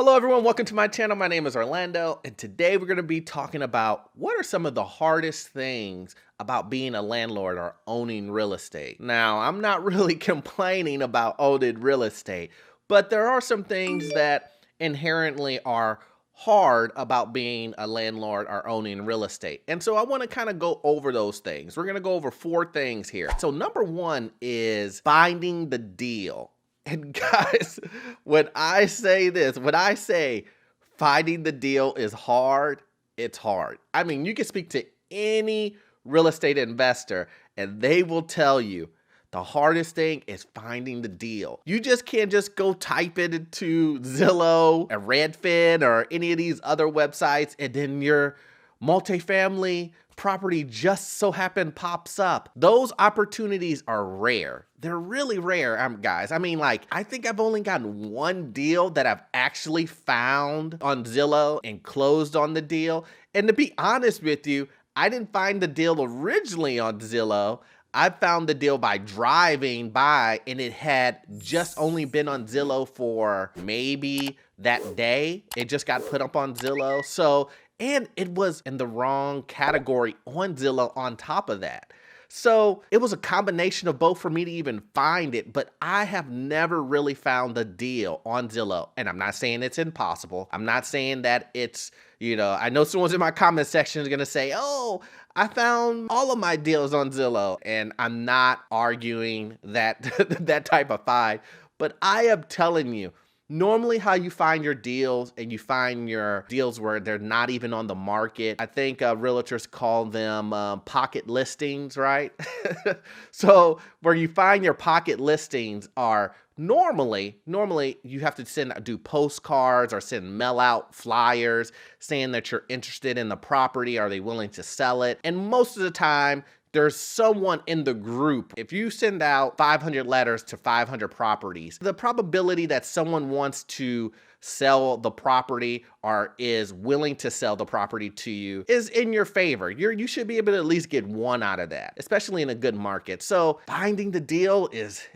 Hello everyone, welcome to my channel. My name is Orlando, and today we're going to be talking about what are some of the hardest things about being a landlord or owning real estate. Now, I'm not really complaining about owning real estate, but there are some things that inherently are hard about being a landlord or owning real estate. And so I want to kind of go over those things. We're going to go over 4 things here. So number 1 is finding the deal. And guys, when I say this, when I say finding the deal is hard, it's hard. I mean, you can speak to any real estate investor and they will tell you the hardest thing is finding the deal. You just can't just go type it into Zillow or Redfin or any of these other websites and then your multifamily property just so happen pops up. Those opportunities are rare. They're really rare, guys. I mean, like, I think I've only gotten one deal that I've actually found on Zillow and closed on the deal. And to be honest with you, I didn't find the deal originally on Zillow. I found the deal by driving by, and it had just only been on Zillow for maybe that day. It just got put up on Zillow. And it was in the wrong category on Zillow on top of that. So it was a combination of both for me to even find it, but I have never really found the deal on Zillow. And I'm not saying it's impossible. I'm not saying that it's, I know someone's in my comment section is going to say, oh, I found all of my deals on Zillow. And I'm not arguing that, that type of find, but I am telling you, normally how you find your deals and you find your deals where they're not even on the market. I think realtors call them pocket listings, right? So where you find your pocket listings are normally you have to do postcards or mail out flyers saying that you're interested in the property. Are they willing to sell it? And most of the time, there's someone in the group. If you send out 500 letters to 500 properties, the probability that someone wants to sell the property or is willing to sell the property to you is in your favor. You should be able to at least get one out of that, especially in a good market. So finding the deal is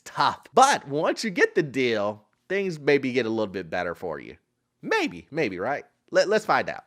tough. But once you get the deal, things maybe get a little bit better for you. Maybe, right? Let's find out.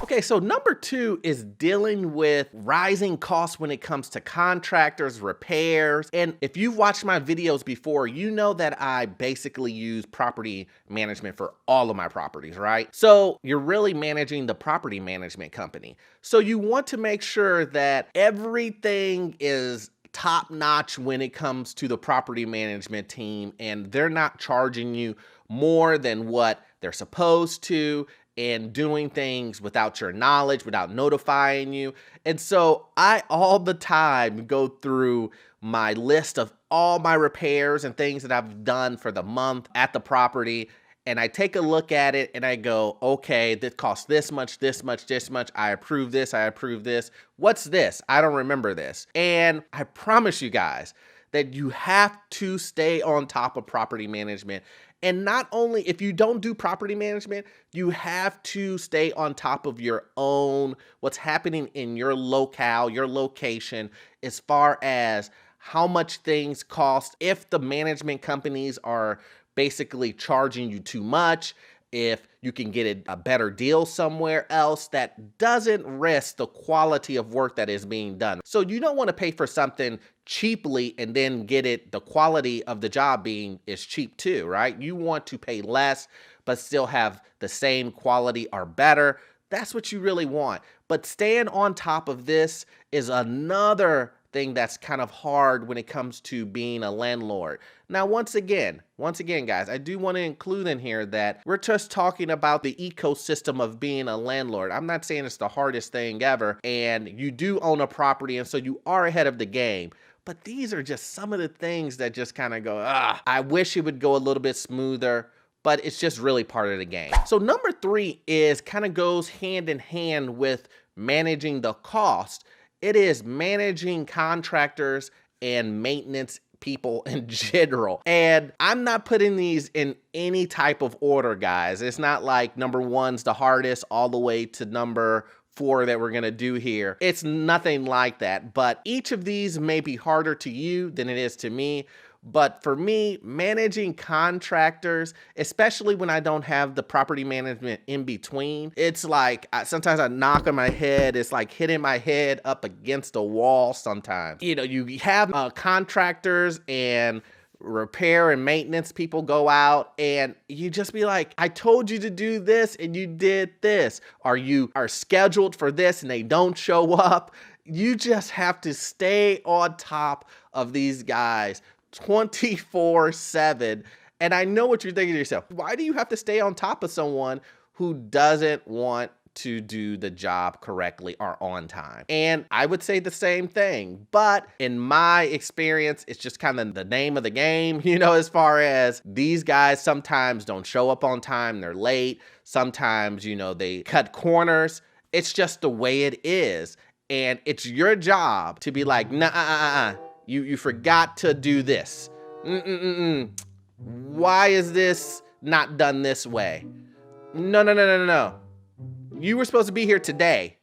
Okay, so number 2 is dealing with rising costs when it comes to contractors, repairs. And if you've watched my videos before, you know that I basically use property management for all of my properties, right? So you're really managing the property management company. So you want to make sure that everything is top notch when it comes to the property management team and they're not charging you more than what they're supposed to and doing things without your knowledge, without notifying you. And so I all the time go through my list of all my repairs and things that I've done for the month at the property. And I take a look at it and I go, okay, this costs this much, this much, this much. I approve this, I approve this. What's this? I don't remember this. And I promise you guys that you have to stay on top of property management. And not only if you don't do property management, you have to stay on top of your own, what's happening in your locale, your location, as far as how much things cost, if the management companies are basically charging you too much, if you can get a better deal somewhere else that doesn't risk the quality of work that is being done. So you don't want to pay for something cheaply and then get the quality of the job is cheap too, right? You want to pay less, but still have the same quality or better. That's what you really want. But staying on top of this is another thing that's kind of hard when it comes to being a landlord. Now, once again, guys, I do want to include in here that we're just talking about the ecosystem of being a landlord. I'm not saying it's the hardest thing ever, and you do own a property, and so you are ahead of the game. But these are just some of the things that just kind of go, I wish it would go a little bit smoother, but it's just really part of the game. So number 3 is kind of goes hand in hand with managing the cost. It is managing contractors and maintenance people in general. And I'm not putting these in any type of order, guys. It's not like number 1's the hardest all the way to number 4 that we're gonna do here. It's nothing like that, but each of these may be harder to you than it is to me. But for me, managing contractors, especially when I don't have the property management in between, it's like sometimes I knock on my head. It's like hitting my head up against a wall sometimes. You know, you have contractors and repair and maintenance people go out and you just be like, I told you to do this and you did this. Or you are scheduled for this and they don't show up. You just have to stay on top of these guys 24/7. And I know what you're thinking to yourself. Why do you have to stay on top of someone who doesn't want to do the job correctly or on time? And I would say the same thing, but in my experience, it's just kind of the name of the game, you know, as far as these guys sometimes don't show up on time, they're late. Sometimes, you know, they cut corners. It's just the way it is. And it's your job to be like, nah, you forgot to do this. Why is this not done this way? No. You were supposed to be here today.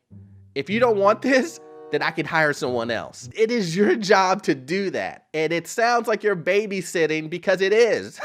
If you don't want this, then I can hire someone else. It is your job to do that. And it sounds like you're babysitting because it is.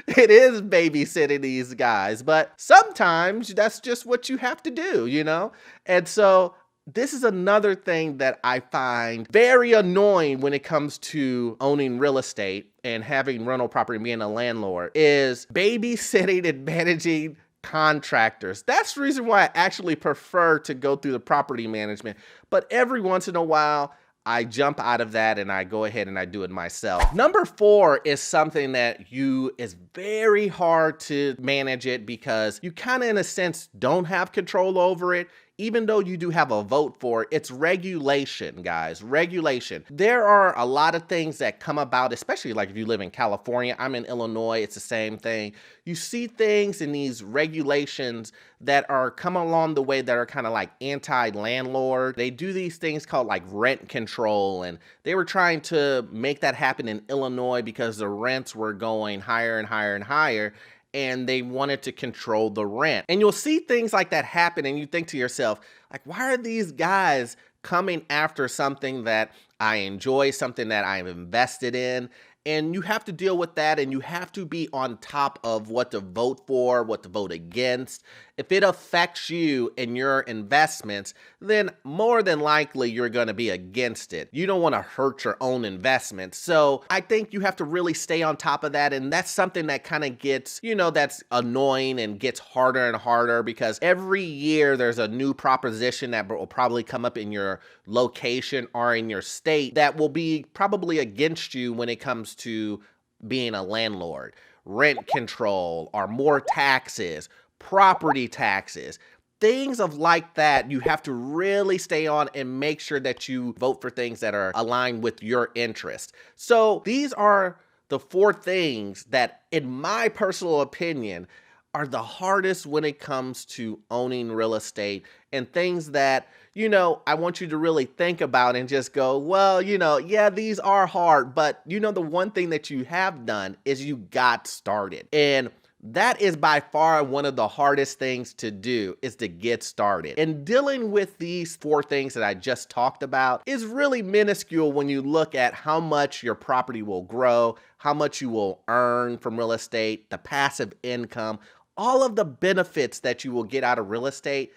It is babysitting these guys, but sometimes that's just what you have to do, you know? And so this is another thing that I find very annoying when it comes to owning real estate and having rental property and being a landlord is babysitting and managing contractors. That's the reason why I actually prefer to go through the property management. But every once in a while, I jump out of that and I go ahead and I do it myself. Number 4 is something that is very hard to manage it because you kind of, in a sense, don't have control over it. Even though you do have a vote for it, it's regulation, guys, regulation. There are a lot of things that come about, especially like if you live in California. I'm in Illinois, it's the same thing. You see things in these regulations that are come along the way that are kind of like anti-landlord. They do these things called like rent control, and they were trying to make that happen in Illinois because the rents were going higher and higher and higher, and they wanted to control the rent. And you'll see things like that happen and you think to yourself, like, why are these guys coming after something that I enjoy, something that I've invested in? And you have to deal with that, and you have to be on top of what to vote for, what to vote against. If it affects you and your investments, then more than likely you're going to be against it. You don't want to hurt your own investments. So I think you have to really stay on top of that. And that's something that kind of gets, you know, that's annoying and gets harder and harder because every year there's a new proposition that will probably come up in your location or in your state that will be probably against you when it comes to being a landlord. Rent control or more taxes, property taxes, things of like that. You have to really stay on and make sure that you vote for things that are aligned with your interest. So these are the 4 things that, in my personal opinion, are the hardest when it comes to owning real estate, and things that, you know, I want you to really think about and just go, well, you know, yeah, these are hard, but you know, the one thing that you have done is you got started. And that is by far one of the hardest things to do, is to get started. And dealing with these 4 things that I just talked about is really minuscule when you look at how much your property will grow, how much you will earn from real estate, the passive income, all of the benefits that you will get out of real estate.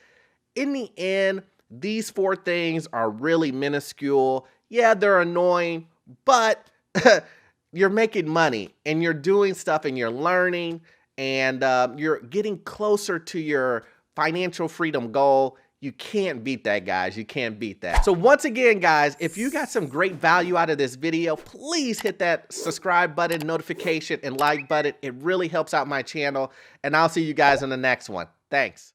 In the end, these 4 things are really minuscule. Yeah, they're annoying, but you're making money and you're doing stuff and you're learning, and you're getting closer to your financial freedom goal. You can't beat that, guys. You can't beat that. So once again, guys, if you got some great value out of this video, please hit that subscribe button, notification, and like button. It really helps out my channel, and I'll see you guys in the next one. Thanks.